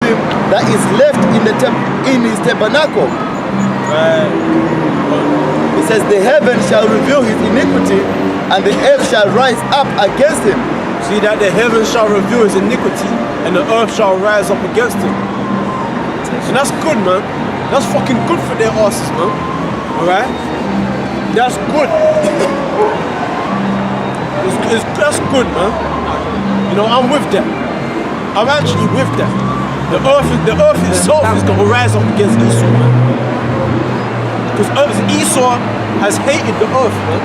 cherubim that is left in his tabernacle. Right. It says the heaven shall reveal his iniquity, and the earth shall rise up against him. See that the heaven shall reveal his iniquity, and the earth shall rise up against him. And that's good, man. That's fucking good for their asses, man. Alright? That's good. That's good, man. You know, I'm with that. I'm actually with that. The earth itself is going to rise up against Esau, man. Because Esau has hated the earth, man.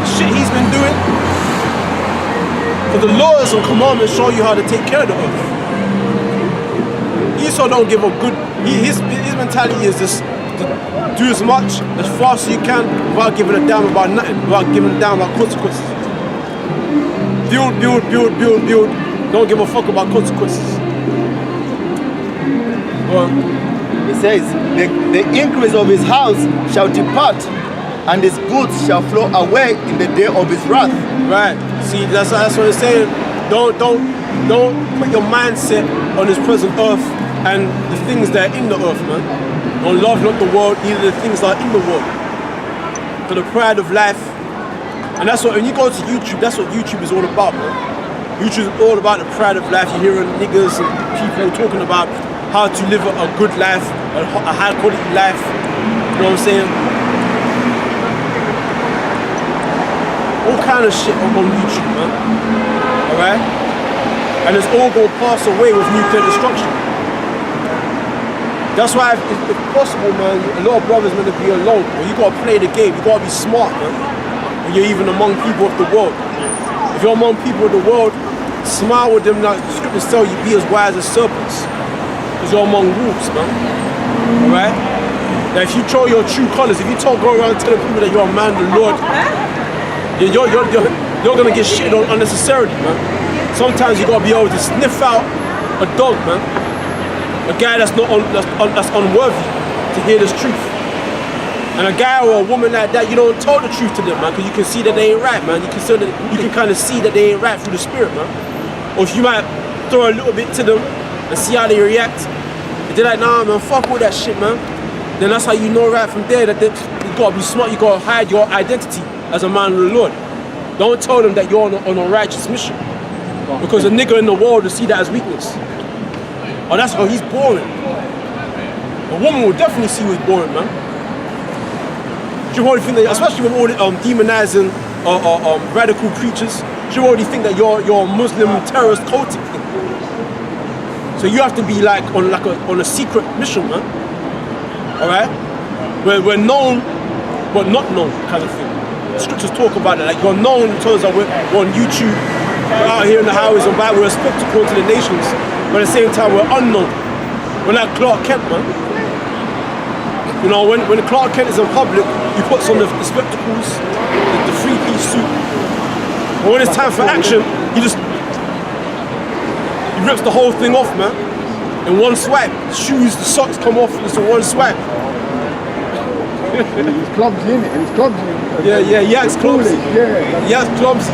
The shit he's been doing. For the laws and commandments show you how to take care of the earth. Esau don't give a good. His mentality is just to do as much as fast as you can without giving a damn about nothing, without giving a damn about consequences. Build. Don't give a fuck about consequences. It says, the increase of his house shall depart, and his goods shall flow away in the day of his wrath. Right. See, that's what it's saying. Don't put your mindset on this present earth and the things that are in the earth, man. Don't love not the world, neither the things that are in the world. For the pride of life. And that's what, when you go to YouTube, that's what YouTube is all about, man. YouTube is all about the pride of life. You're hearing niggas and people talking about how to live a good life, a high quality life. You know what I'm saying? All kind of shit on YouTube, man. Alright? And it's all gonna pass away with nuclear destruction. That's why, if possible, man, a lot of brothers meant to be alone. Well, you gotta play the game. You gotta be smart, man. When you're even among people of the world. If you're among people of the world, smile with them. Like the scriptures tell you, be as wise as serpents. Because you're among wolves, man. Alright? Now, if you show your true colors, if you go around telling people that you're a man of the Lord, you're gonna get shit on unnecessarily, man. Sometimes you gotta be able to sniff out a dog, man. A guy that's unworthy to hear this truth. And a guy or a woman like that, you don't tell the truth to them, man, because you can see that they ain't right, man. You can kind of see that they ain't right through the spirit, man. Or if you might throw a little bit to them and see how they react. If they're like, nah, man, fuck all that shit, man. Then that's how you know right from there that you gotta be smart. You gotta hide your identity as a man of the Lord. Don't tell them that you're on a righteous mission, because a nigga in the world will see that as weakness. Oh, he's boring. A woman will definitely see he's boring, man. She'll already think that, especially with all the demonizing radical preachers, she'll already think that you're a Muslim terrorist cultic thing. So you have to be like on a secret mission, man. All right, we're known, but not known, kind of thing. The scriptures talk about it. Like you're known in terms of we're on YouTube, we're out here in the highways and by, we're a spectacle to the nations. But at the same time, we're unknown. We're like Clark Kent, man. You know, when Clark Kent is in public, he puts on the spectacles, the three-piece suit. But when it's time for action, he rips the whole thing off, man. In one swipe. The shoes, the socks come off just in one swipe. He's clumsy, isn't it? He's clumsy. Yeah, it's clumsy. Yeah, it's clumsy.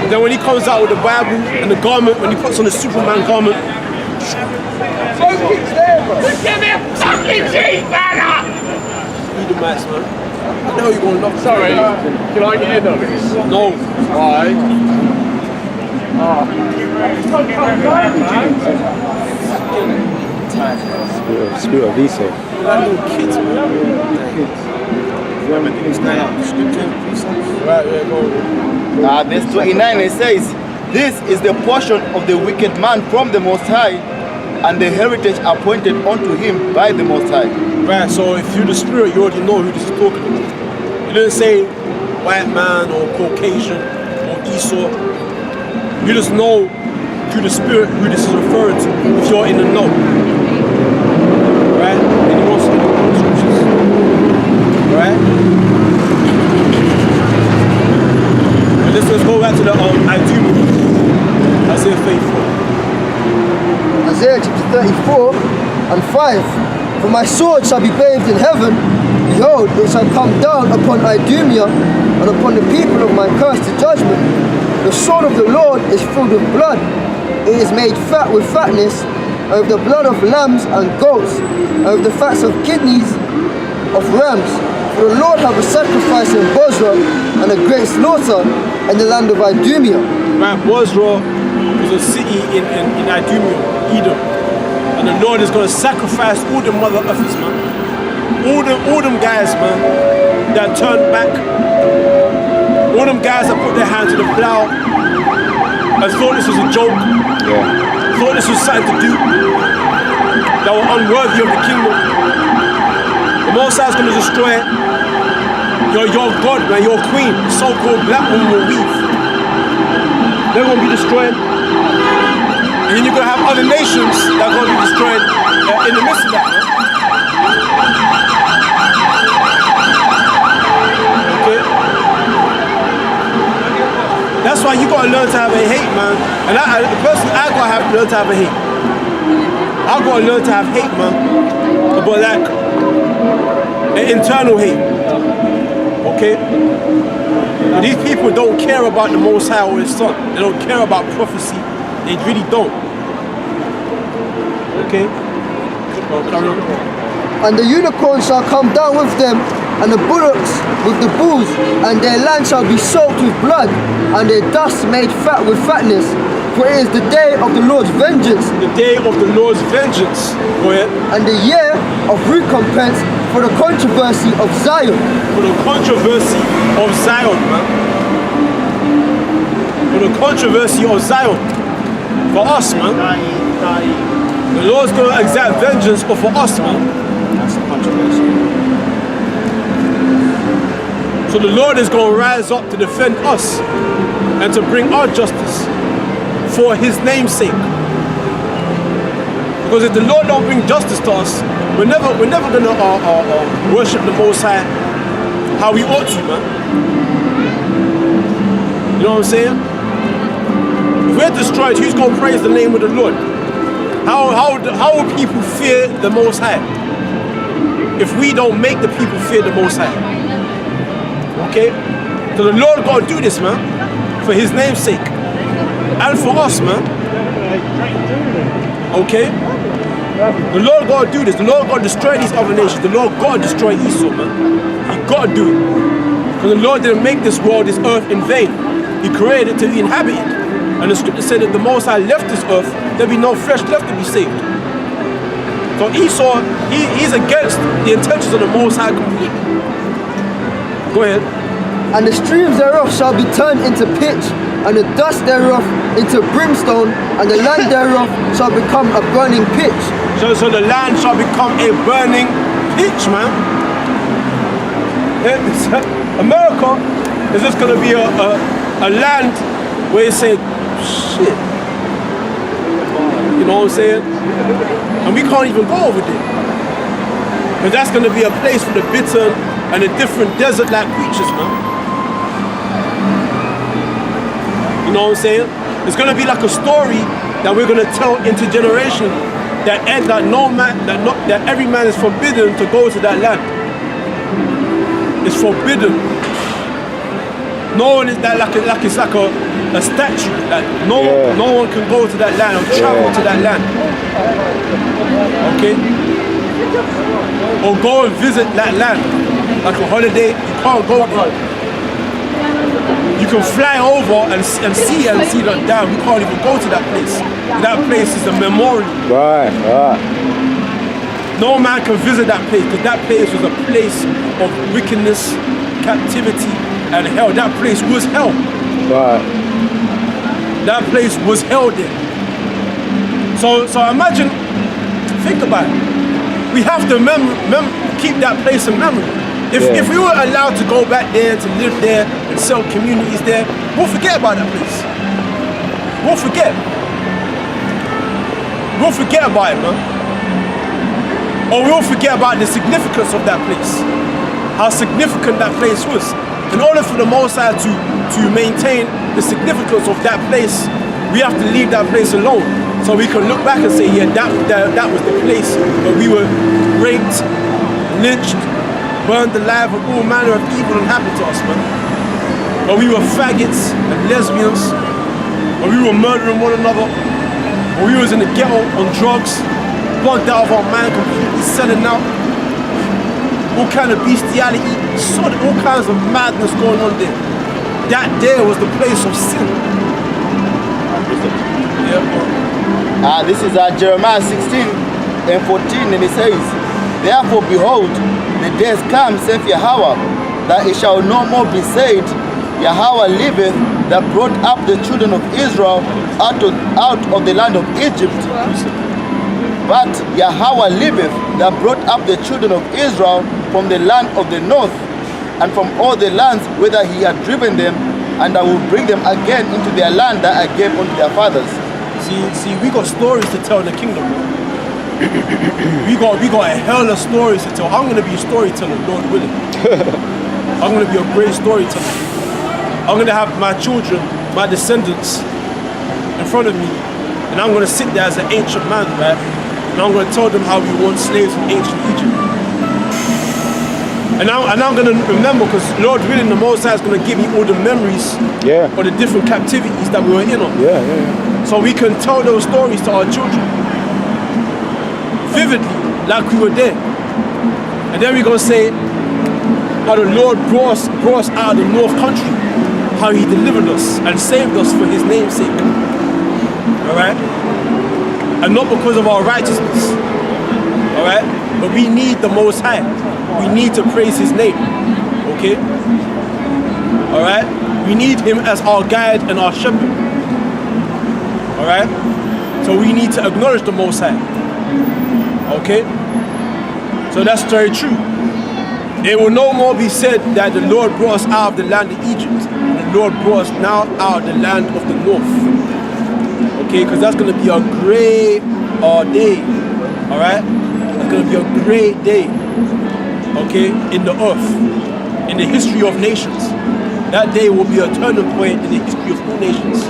Then when he comes out with the Bible and the garment, when he puts on the Superman garment, give me a fucking cheeseburger! Eat the mice, man. What the hell you gonna knock? Sorry, can I get in on this? No. Why? Spirit of Esau. Little kids, man. Right, go. Verse 29, it says, this is the portion of the wicked man from the Most High, and the heritage appointed unto him by the Most High. Right, so if you're the spirit, you already know who this is talking about. You didn't say white man or Caucasian or Esau. You just know through the spirit who this is referring to if you're in the know. Right? And he wants to know the scriptures. Right? And let's go back to the Edom. Isaiah 34. Isaiah chapter 34 and 5. For my sword shall be bathed in heaven. Behold, it shall come down upon Idumea and upon the people of my curse to judgment. The sword of the Lord is filled with blood. It is made fat with fatness, and with the blood of lambs and goats, and with the fats of kidneys of rams. For the Lord hath a sacrifice in Bozrah, and a great slaughter in the land of Idumea. Right, Bozrah was a city in Idumea, Edom. And the Lord is going to sacrifice all the mother effers, man. All them guys, man, that turned back. All them guys that put their hand to the plow and thought this was a joke. Yeah. Thought this was something to do. That were unworthy of the kingdom. The Most High is going to destroy your God, man, your queen, so-called black woman will weave. They're going to be destroyed. And then you're going to have other nations that are going to be destroyed in the midst of that, man. Okay? That's why you got to learn to have a hate, man. And personally, I got to learn to have a hate. I got to learn to have hate, man. But like, an internal hate. Okay? And these people don't care about the Most High or His Son. They don't care about prophecy. They really don't. Okay? And the unicorn shall come down with them, and the bullocks with the bulls, and their land shall be soaked with blood, and their dust made fat with fatness. For it is the day of the Lord's vengeance. The day of the Lord's vengeance. Go ahead. And the year of recompense for the controversy of Zion. For the controversy of Zion, man. For the controversy of Zion. For us, man. The Lord's going to exact vengeance, but for us, man. That's the controversy. So the Lord is going to rise up to defend us and to bring our justice for His name's sake. Because if the Lord don't bring justice to us, we're never going to worship the Most High how we ought to, man. You know what I'm saying? If we're destroyed, who's going to praise the name of the Lord? How will people fear the Most High if we don't make the people fear the Most High? Okay? So the Lord got to do this, man, for His name's sake. And for us, man. Okay? The Lord got to do this. The Lord got to destroy these other nations. The Lord got to destroy Esau, man. He got to do it. Because the Lord didn't make this world, this earth in vain. He created it to be inhabited. And the scripture said that the Most High left this earth, there'll be no flesh left to be saved. So Esau, he's against the intentions of the Most High completely. Go ahead. And the streams thereof shall be turned into pitch, and the dust thereof into brimstone, and the land thereof shall become a burning pitch. So the land shall become a burning pitch, man. America is just going to be a land where you say, shit. You know what I'm saying? And we can't even go over there. But that's going to be a place for the bitter and the different desert-like creatures, man. You know what I'm saying? It's going to be like a story that we're going to tell into generation that every man is forbidden to go to that land. It's forbidden. No one is that like it's like a statue. Like no one can go to that land or travel to that land. Okay? Or go and visit that land. Like a holiday, you can't go there. You can fly over and see that down. You can't even go to that place. That place is a memorial. Right. No man can visit that place because that place was a place of wickedness, captivity, and hell. That place was hell. Right. That place was hell there. So imagine, think about it. We have to keep that place in memory. If we were allowed to go back there, to live there, and sell communities there, we'll forget about that place. We'll forget. We'll forget about it, man. Or we'll forget about the significance of that place. How significant that place was. In order for the Most High to maintain the significance of that place, we have to leave that place alone. So we can look back and say, yeah, that was the place where we were raped, lynched, burned alive, and all manner of evil and happened to us, man. when we were faggots and lesbians, when we were murdering one another, when we was in the ghetto on drugs, bugged out of our mind, completely selling out, all kind of bestiality, all kinds of madness going on there. That there was the place of sin. Yeah. This is Jeremiah 16 and 14, and it says, therefore behold, the days come, saith Yahweh, that it shall no more be said, Yahweh liveth, that brought up the children of Israel out of the land of Egypt. But Yahweh liveth, that brought up the children of Israel from the land of the north, and from all the lands whither he had driven them, and I will bring them again into their land that I gave unto their fathers. See, we got stories to tell in the kingdom. we got a hell of stories to tell. I'm gonna be a storyteller, Lord willing. I'm gonna be a great storyteller. I'm gonna have my children, my descendants, in front of me, and I'm gonna sit there as an ancient man, right? And I'm gonna tell them how we were slaves from ancient Egypt. And I'm gonna remember, because Lord willing, the Most High is gonna give me all the memories of the different captivities that we were in on. So we can tell those stories to our children vividly, like we were there. And then we're gonna say how the Lord brought us out of the North Country, how he delivered us and saved us for his name's sake. Alright? And not because of our righteousness. Alright? But we need the Most High. We need to praise his name. Okay? Alright? We need him as our guide and our shepherd. Alright? So we need to acknowledge the Most High. Okay? So that's very true. It will no more be said that the Lord brought us out of the land of Egypt. The Lord brought us now out of the land of the north. Okay? Because that's going to be a great day. Alright? It's going to be a great day. Okay? In the earth. In the history of nations. That day will be a turning point in the history of all nations.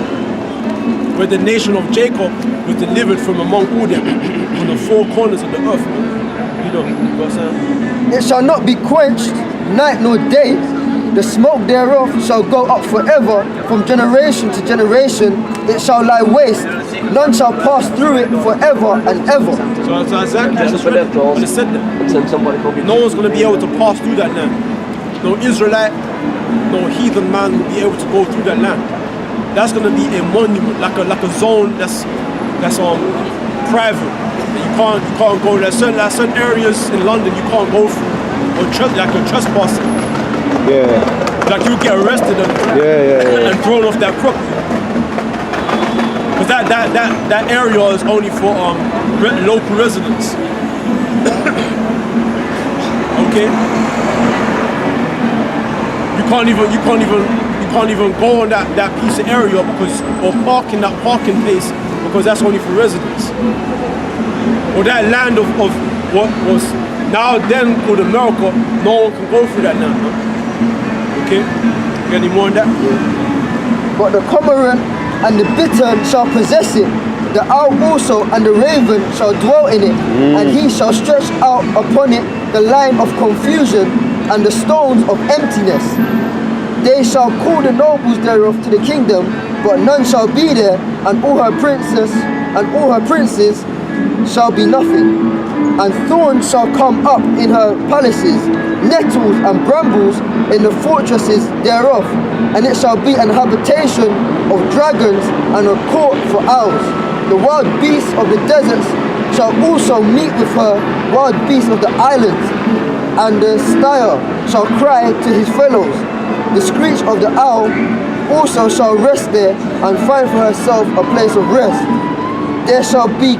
Where the nation of Jacob was delivered from among all them, from the four corners of the earth. You know what I'm saying? It shall not be quenched, night nor day. The smoke thereof shall go up forever, from generation to generation. It shall lie waste. None shall pass through it forever and ever. So exactly, that's what it said there. No one's going to be able to pass through that land. No Israelite, no heathen man will be able to go through that land. That's going to be a monument, like a zone that's private. You can't go. There's certain areas in London you can't go through, or like you're trespassing. Yeah. Like you get arrested and thrown off that property. Because that area is only for local residents. Okay. You can't even go on that piece of area or park in that parking place, because that's only for residents. Or that land of what was now then called America, no one can go through that land. Okay? You got any more on that? But the cormorant and the bittern shall possess it. The owl also and the raven shall dwell in it, and he shall stretch out upon it the line of confusion and the stones of emptiness. They shall call the nobles thereof to the kingdom, but none shall be there, and all her princes shall be nothing. And thorns shall come up in her palaces, nettles and brambles in the fortresses thereof, and it shall be an habitation of dragons and a court for owls. The wild beasts of the deserts shall also meet with her, wild beasts of the islands, and the styre shall cry to his fellows. The screech of the owl also shall rest there, and find for herself a place of rest. There shall be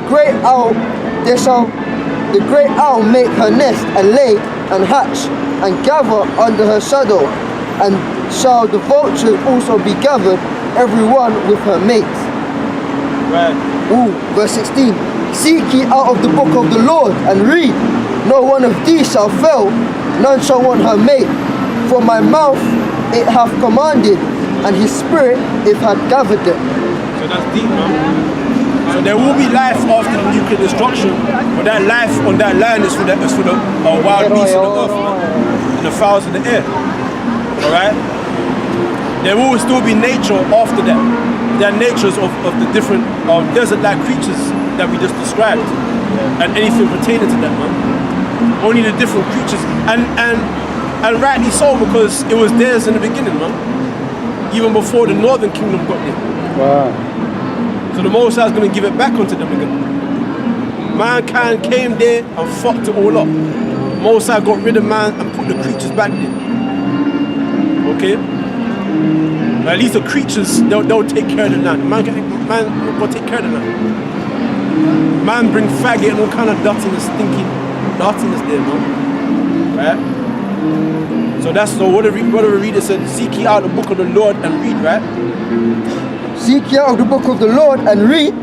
the great owl make her nest, and lay, and hatch, and gather under her shadow, and shall the vultures also be gathered, every one with her mates. Right. Verse 16. Seek ye out of the book of the Lord, and read. No one of these shall fail, none shall want her mate. For my mouth it hath commanded, and his spirit it hath gathered them. So that's deep, man. So there will be life after the nuclear destruction, but that life on that land is for the wild beasts of the earth, man, and the fowls of the air. Alright? there will still be nature after that. There are natures of the different desert-like creatures that we just described, and anything pertaining to that, man. Only the different creatures, and rightly so, because it was theirs in the beginning, man. Even before the northern kingdom got there. Wow. So the Most High is going to give it back onto them again. Mankind came there and fucked it all up. Most High got rid of man and put the creatures back there. Okay? But at least the creatures, they'll take care of the land. Man will take care of the land. Man bring faggot and all kind of dirtiness, stinking dirtiness there, man. Right? So that's what the reader said, seek ye out the book of the Lord and read, right? Seek ye out the book of the Lord and read.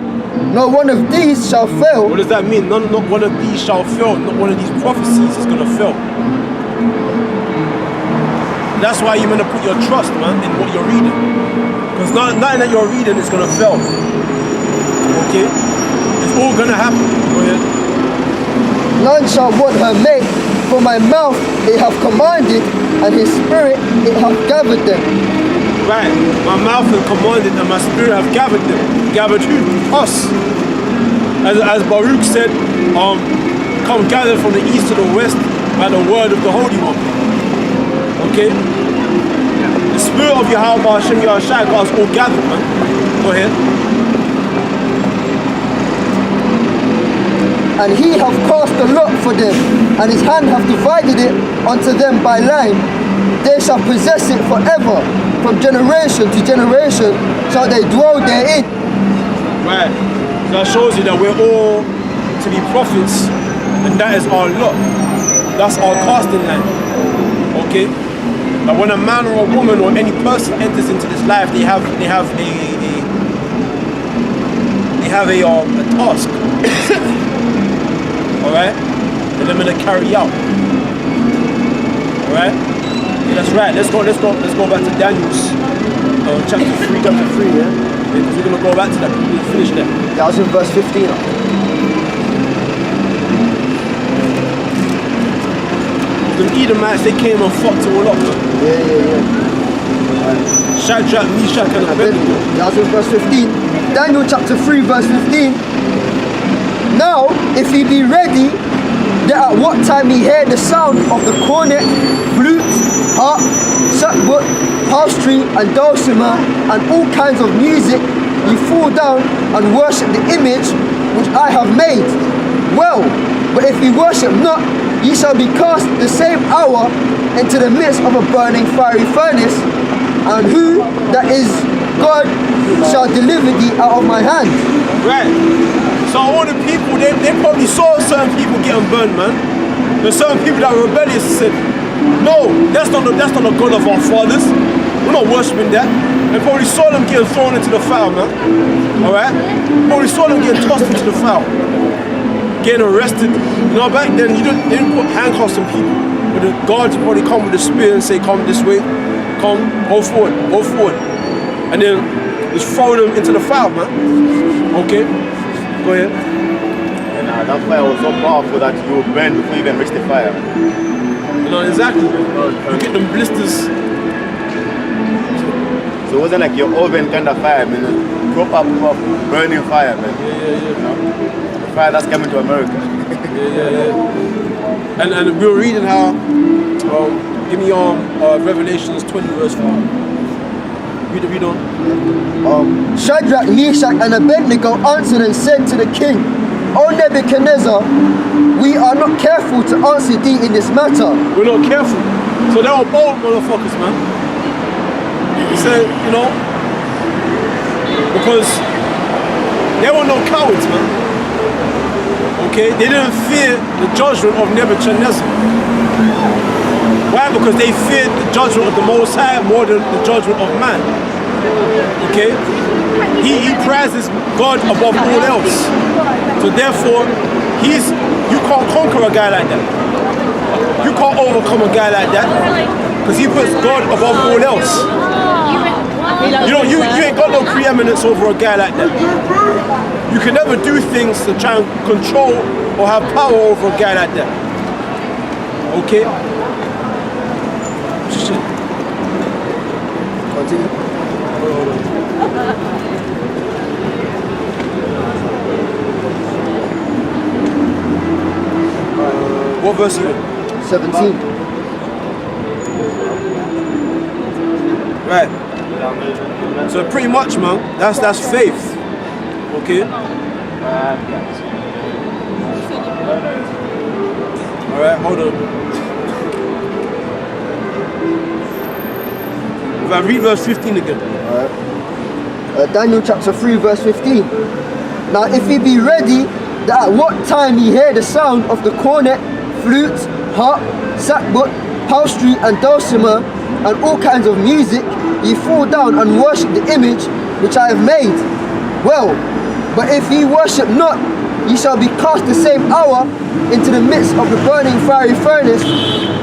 Not one of these shall fail. What does that mean? Not one of these shall fail. Not one of these prophecies is going to fail. That's why you're going to put your trust, man, in what you're reading. Because nothing that you're reading is going to fail. Okay? It's all going to happen. Go ahead. None shall want her mate, for my mouth it hath commanded, and his spirit it hath gathered them. Right, my mouth has commanded and my spirit have gathered them. Gathered who? Us. As Baruch said, come gather from the east to the west by the word of the Holy One. Okay? The spirit of Yahweh Hashem Yahushua got us all gathered, man. Go ahead. And he hath cast a lot for them, and his hand hath divided it unto them by line. They shall possess it forever. From generation to generation shall they dwell therein. Right. So that shows you that we're all to be prophets, and that is our lot. That's our casting line. Okay? But when a man or a woman or any person enters into this life, they have a task. Alright? That they're gonna carry out. Alright? Yeah, that's right. Let's go back to Daniel's chapter 3, yeah? Because we're gonna go back to that. We'll finish that. That was in verse 15. The Edomites, they came and fucked it all up, man. Yeah. Shadrach, Meshach, and Abednego. That was in verse 15. Daniel chapter 3, verse 15. Now, if he be ready, that at what time he heard the sound of the cornet, flute, harp, sackbut, psaltery, and dulcimer, and all kinds of music, ye fall down and worship the image which I have made. Well, but if ye worship not, ye shall be cast the same hour into the midst of a burning fiery furnace, and who that is God shall deliver thee out of my hand. Right. So all the people, they probably saw certain people getting burned, man. There's certain people that were rebellious and said, no, that's not the God of our fathers. We're not worshipping that. They probably saw them getting thrown into the fire, man. Alright? Probably saw them getting tossed into the fire. Getting arrested. You know, back then, they didn't put handcuffs on people. But the guards probably come with a spear and say, come this way. Come, go forward. And then just throw them into the fire, man. Okay? Go ahead. And that fire was so powerful that you would burn before you even reach the fire. You know, exactly. You get them blisters. So it wasn't like your oven kind of fire, man. Proper burning fire, man. Yeah. You know? The fire that's coming to America. Yeah. And we were reading how, give me Revelations 20 verse 5. Read on. Shadrach, Meshach, and Abednego answered and said to the king, O Nebuchadnezzar, we are not careful to answer thee in this matter. We're not careful. So they were bold motherfuckers, man. He said, you know, because they were no cowards, man. Okay? They didn't fear the judgment of Nebuchadnezzar. Why? Because they feared the judgment of the Most High more than the judgment of man. Okay? He prizes God above all else. So therefore, you can't conquer a guy like that. You can't overcome a guy like that. Because he puts God above all else. You ain't got no preeminence over a guy like that. You can never do things to try and control or have power over a guy like that. Okay? Continue. Hold on. What verse are you in? 17. Right. So pretty much, man, that's faith. Okay. All right, hold on. If I read verse 15 again. Daniel chapter 3 verse 15. Now if ye be ready, that at what time ye hear the sound of the cornet, flute, harp, sackbut, psaltery and dulcimer, and all kinds of music, ye fall down and worship the image which I have made. Well, but if ye worship not, ye shall be cast the same hour into the midst of the burning fiery furnace.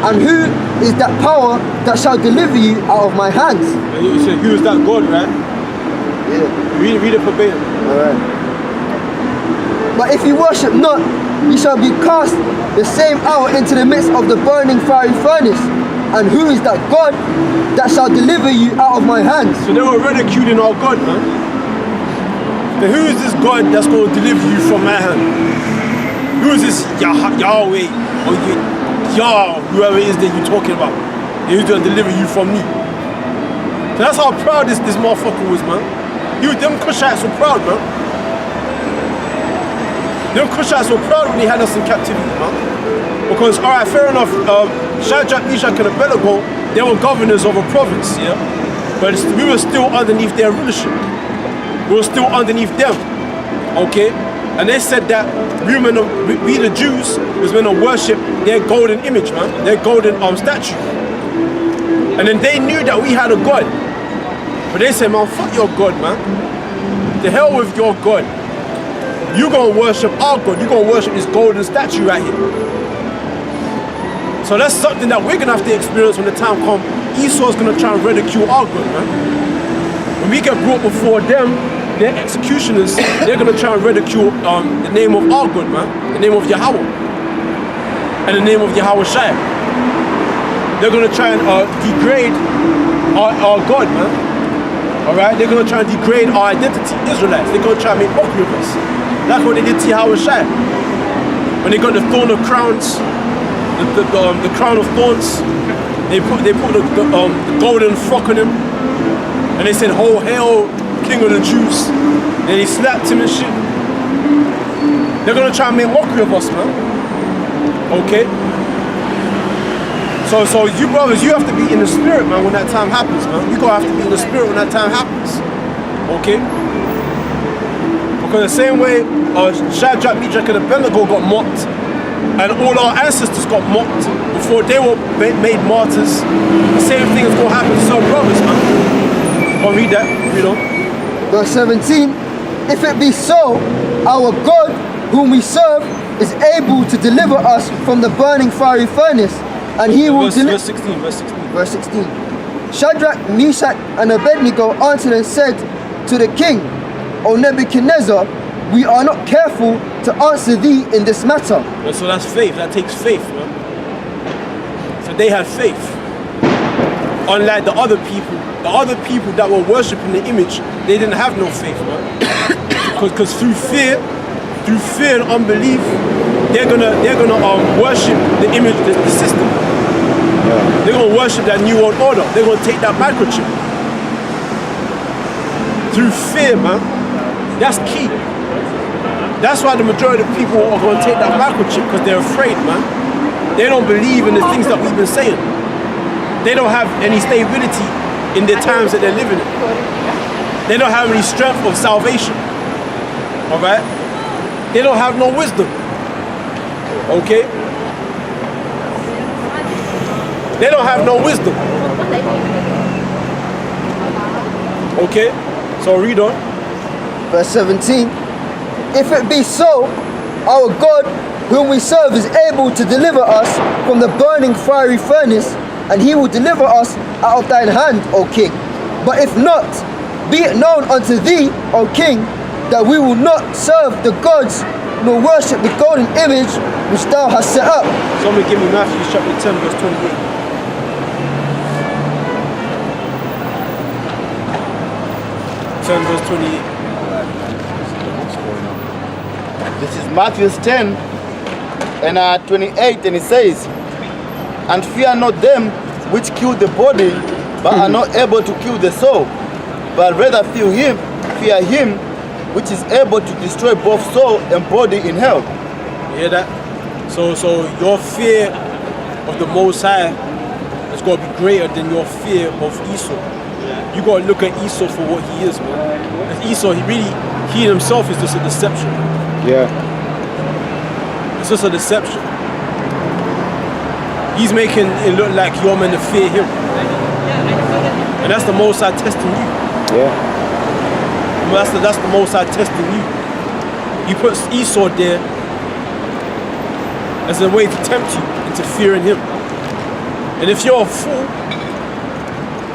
And who is that power that shall deliver you out of my hands? And you said, who is that God, right? Yeah. Read it verbatim. Alright. But if you worship not, ye shall be cast the same hour into the midst of the burning fiery furnace. And who is that God that shall deliver you out of my hands? So they were ridiculing our God, man. Then who is this God that's going to deliver you from my hand? Who is this Yahweh or Yah, whoever it is that you're talking about? And who's going to deliver you from me? So that's how proud this motherfucker was, man. Them Cushites were proud, man. Them Cushites were proud when he had us in captivity, man. Because, alright, fair enough, Shadrach, Meshach, and Abednego, they were governors of a province, yeah? But we were still underneath their rulership. We were still underneath them, okay? And they said that we the Jews was meant to worship their golden image, man, their golden statue. And then they knew that we had a God. But they said, man, fuck your God, man. The hell with your God. You're gonna worship our God. You're gonna worship this golden statue right here. So that's something that we're gonna have to experience when the time comes. Esau's gonna try and ridicule our God, man. When we get brought before them, their executioners, they're gonna try and ridicule the name of our God, man. The name of Yahweh. And the name of Yahweh Shai. They're gonna try and degrade our God, man. Alright? They're gonna try and degrade our identity, Israelites. They're gonna try and make mockery of us. That's what they did to Yahweh Shai. When they got the thorn of crowns, the crown of thorns, they put the golden frock on him, and they said, "Oh, hail, King of the Jews." Then they slapped him and shit. They're gonna try and make mockery of us, man. Okay? So you brothers, you have to be in the spirit, man, when that time happens, man. You gotta have to be in the spirit when that time happens. Okay? Because the same way Shadrach, Meshach, and Abednego got mocked, and all our ancestors got mocked before they were made martyrs, the same thing is going to happen to our brothers, man. I'll read that, you know. Verse 17. If it be so, our God, whom we serve, is able to deliver us from the burning fiery furnace, and he will deliver. Verse 16, verse 16. Verse 16. Shadrach, Meshach, and Abednego answered and said to the king, O Nebuchadnezzar, we are not careful to answer thee in this matter. And so that's faith. That takes faith, man. So they had faith. Unlike the other people that were worshipping the image, they didn't have no faith, man. Because through fear and unbelief, they're gonna worship the image, the system. They're gonna worship that new world order. They're gonna take that microchip. Through fear, man. That's key. That's why the majority of people are going to take that microchip, because they're afraid, man. They don't believe in the things that we've been saying. They don't have any stability in the times that they're living in. They don't have any strength of salvation. Alright? They don't have no wisdom. Okay? They don't have no wisdom. Okay? So read on. Verse 17. If it be so, our God, whom we serve, is able to deliver us from the burning fiery furnace, and he will deliver us out of thine hand, O king. But if not, be it known unto thee, O king, that we will not serve the gods, nor worship the golden image which thou hast set up. Somebody give me Matthew chapter 10, verse 28. 10 verse 28. This is Matthew 10 and 28, and it says, "And fear not them which kill the body, but are not able to kill the soul, but rather fear him which is able to destroy both soul and body in hell." You hear that? So your fear of the Most High has got to be greater than your fear of Esau. You got to look at Esau for what he is, man. Because Esau, he himself is just a deception. Yeah. It's just a deception. He's making it look like you're meant to fear him. And that's the Most High testing you. Yeah. That's the Most High testing you. He puts Esau there as a way to tempt you into fearing him. And if you're a fool,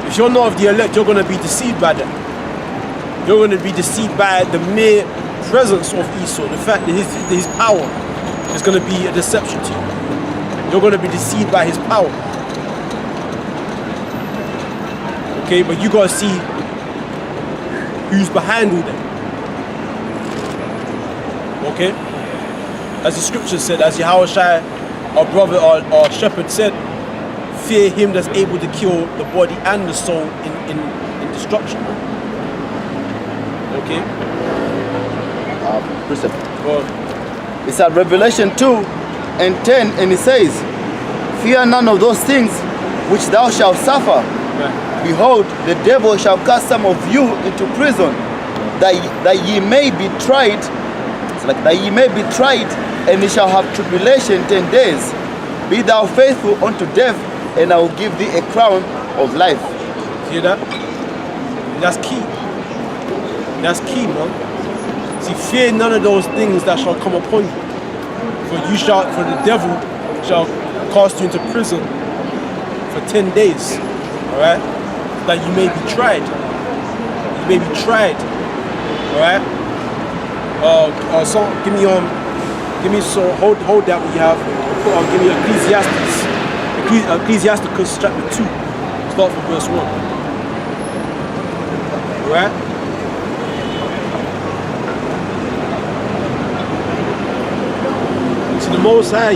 if you're not of the elect, you're going to be deceived by that. You're going to be deceived by the mere presence of Esau, the fact that his power is going to be a deception to you. You're going to be deceived by his power. Okay, but you got to see who's behind all that. Okay? As the scripture said, as Yahushua, our brother, our shepherd said, fear him that's able to kill the body and the soul in destruction. Okay? Precept. Well, It's at Revelation 2 and 10, and it says, "Fear none of those things which thou shalt suffer. right. Behold, the devil shall cast some of you into prison, that ye may be tried." It's like that ye may be tried, and ye shall have tribulation 10 days. Be thou faithful unto death, and I will give thee a crown of life. See that? And that's key. That's key, man. See, fear none of those things that shall come upon you. For the devil shall cast you into prison for 10 days. Alright? That you may be tried. You may be tried. Alright? So give me so hold that what you have. Give me Ecclesiasticus chapter 2. Start from verse 1. Alright? To the Most High,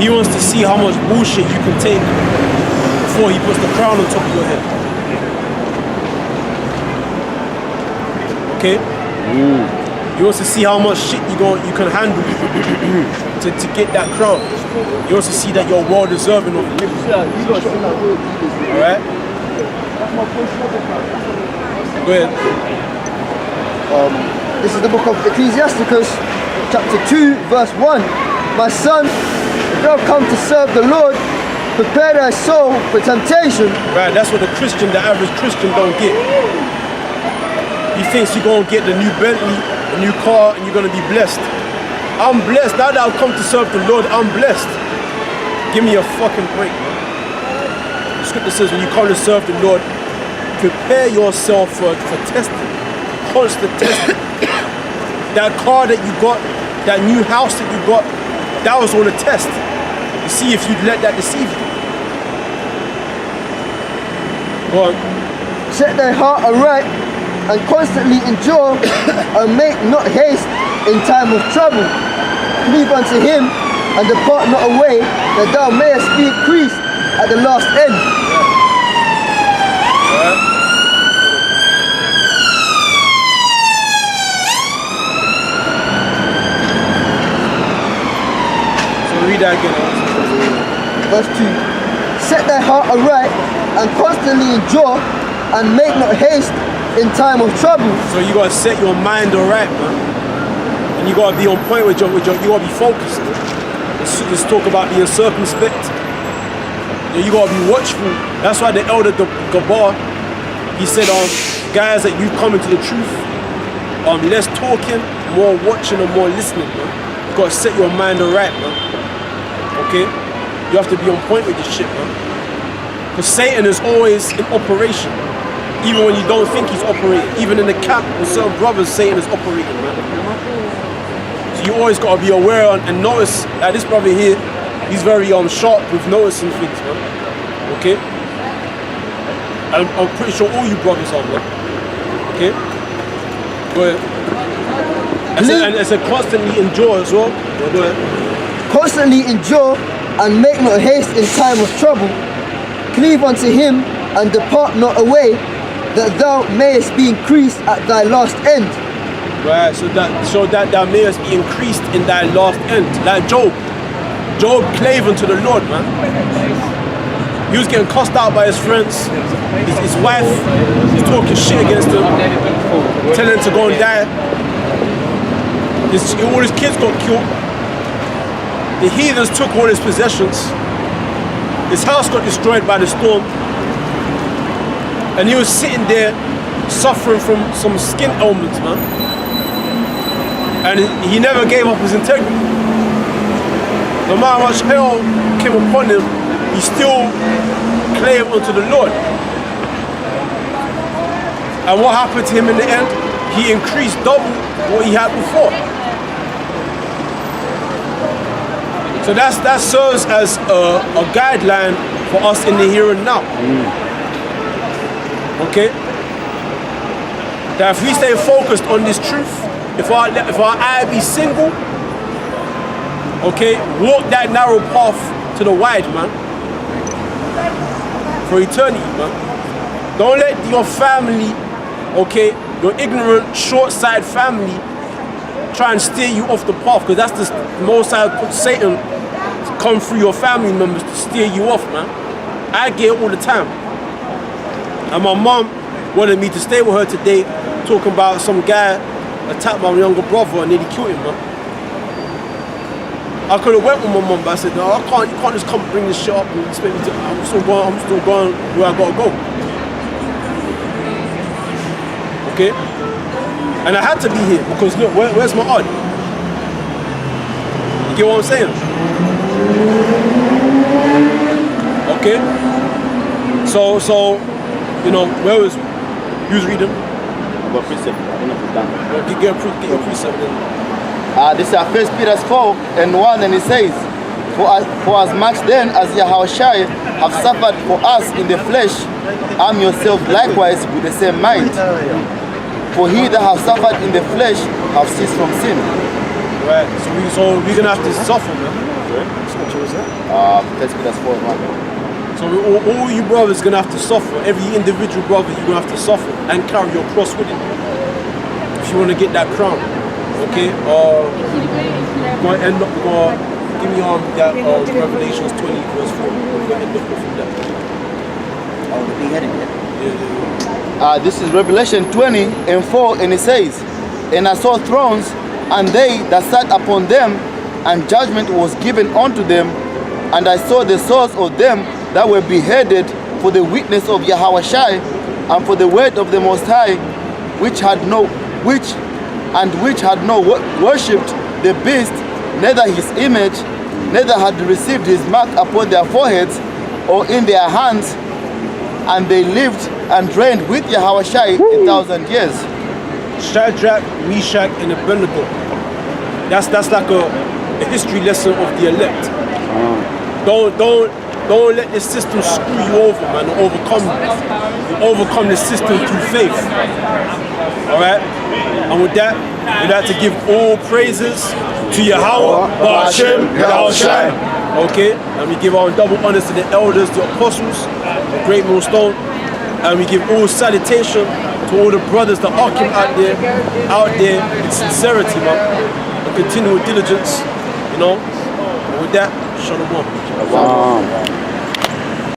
he wants to see how much bullshit you can take before he puts the crown on top of your head. Okay? He wants to see how much shit you can handle to get that crown. He wants to see that you're well deserving of it. Alright? Go ahead. This is the book of Ecclesiasticus, chapter 2, verse 1. "My son, if thou come to serve the Lord, prepare thy soul for temptation." Right, that's what the average Christian don't get. He thinks you're going to get the new Bentley, the new car, and you're going to be blessed. I'm blessed. Now that I've come to serve the Lord, I'm blessed. Give me a fucking break, man. The scripture says when you come to serve the Lord, prepare yourself for testing, constant testing. That car that you got, that new house that you got, that was all a test. To see if you'd let that deceive you. Go on. Set thy heart aright and constantly endure, and make not haste in time of trouble. Cleave unto him and depart not away, that thou mayest be increased at the last end. Read that again. Verse 2. Set thy heart aright and constantly endure, and make not haste in time of trouble. So you gotta set your mind alright, man. And you gotta be on point with your you gotta be focused. Let's talk about being circumspect. You gotta be watchful. That's why the elder Gabar, he said, guys, that you come into the truth, less talking, more watching and more listening, man. You gotta set your mind alright, man. Okay? You have to be on point with this shit, man. Because Satan is always in operation. Even when you don't think he's operating. Even in the camp with certain brothers, Satan is operating, man. So you always gotta be aware and notice that this brother here, he's very sharp with noticing things, man. Okay? I'm pretty sure all you brothers are, man. Okay? Go ahead. And it's a constantly endure as well. Go ahead. Constantly endure and make not haste in time of trouble. Cleave unto him and depart not away, that thou mayest be increased at thy last end. Right, so that thou mayest be increased in thy last end. Like Job. Job clave unto the Lord, man. He was getting cussed out by his friends. His wife was talking shit against him, telling him to go and die. All his kids got killed. The heathens took all his possessions. His house got destroyed by the storm. And he was sitting there suffering from some skin ailments, man. And he never gave up his integrity. No matter how much hell came upon him, he still clave unto the Lord. And what happened to him in the end? He increased double what he had before. So that serves as a guideline for us in the here and now. Okay? That if we stay focused on this truth, if our eye be single, okay, walk that narrow path to the wide, man. For eternity, man. Don't let your family, okay, your ignorant, short-sighted family try and steer you off the path, because that's the most I put Satan to come through your family members to steer you off, man. I get it all the time. And my mom wanted me to stay with her today, talking about some guy attacked my younger brother and nearly killed him, man. I could have went with my mom, but I said, no, you can't just come bring this shit up and expect me to, I'm still going where I gotta go. Okay? And I had to be here because look, where's my aunt? You get what I'm saying? Okay? So, you know, where was you was reading? About precept. I don't know if it's done. Get your precept then. This is 1 Peter 4 and 1, and it says, For as much then as Yahushua have suffered for us in the flesh, arm yourself likewise with the same mind. For he that has suffered in the flesh have ceased from sin. Right, so we're gonna have to suffer, man. What scripture was that? 1 Peter 4 and 1. So all you brothers gonna have to suffer. Every individual brother, you're gonna have to suffer and carry your cross with it. If you wanna get that crown. Okay, we're gonna end up, give me that Revelations 20 verse 4. We're gonna end up with that. Oh, the beheading, yeah. This is Revelation 20 and 4, and it says, And I saw thrones, and they that sat upon them, and judgment was given unto them, and I saw the souls of them that were beheaded for the witness of Yahushua, and for the word of the Most High, which had not worshipped the beast, neither his image, neither had received his mark upon their foreheads or in their hands, and they lived and reigned with Yahushua 1,000 years. Shadrach, Meshach, and Abednego. That's like a history lesson of the elect. Don't let this system screw you over, man, or overcome you. You overcome the system through faith. Alright? And with that, we'd like to give all praises to Yahweh, Ba'ashem, Yahushua. Okay? And we give our double honors to the elders, the apostles, the great millstone. And we give all salutation to all the brothers that are out there with sincerity, man. And continual diligence, you know. And with that, shalom.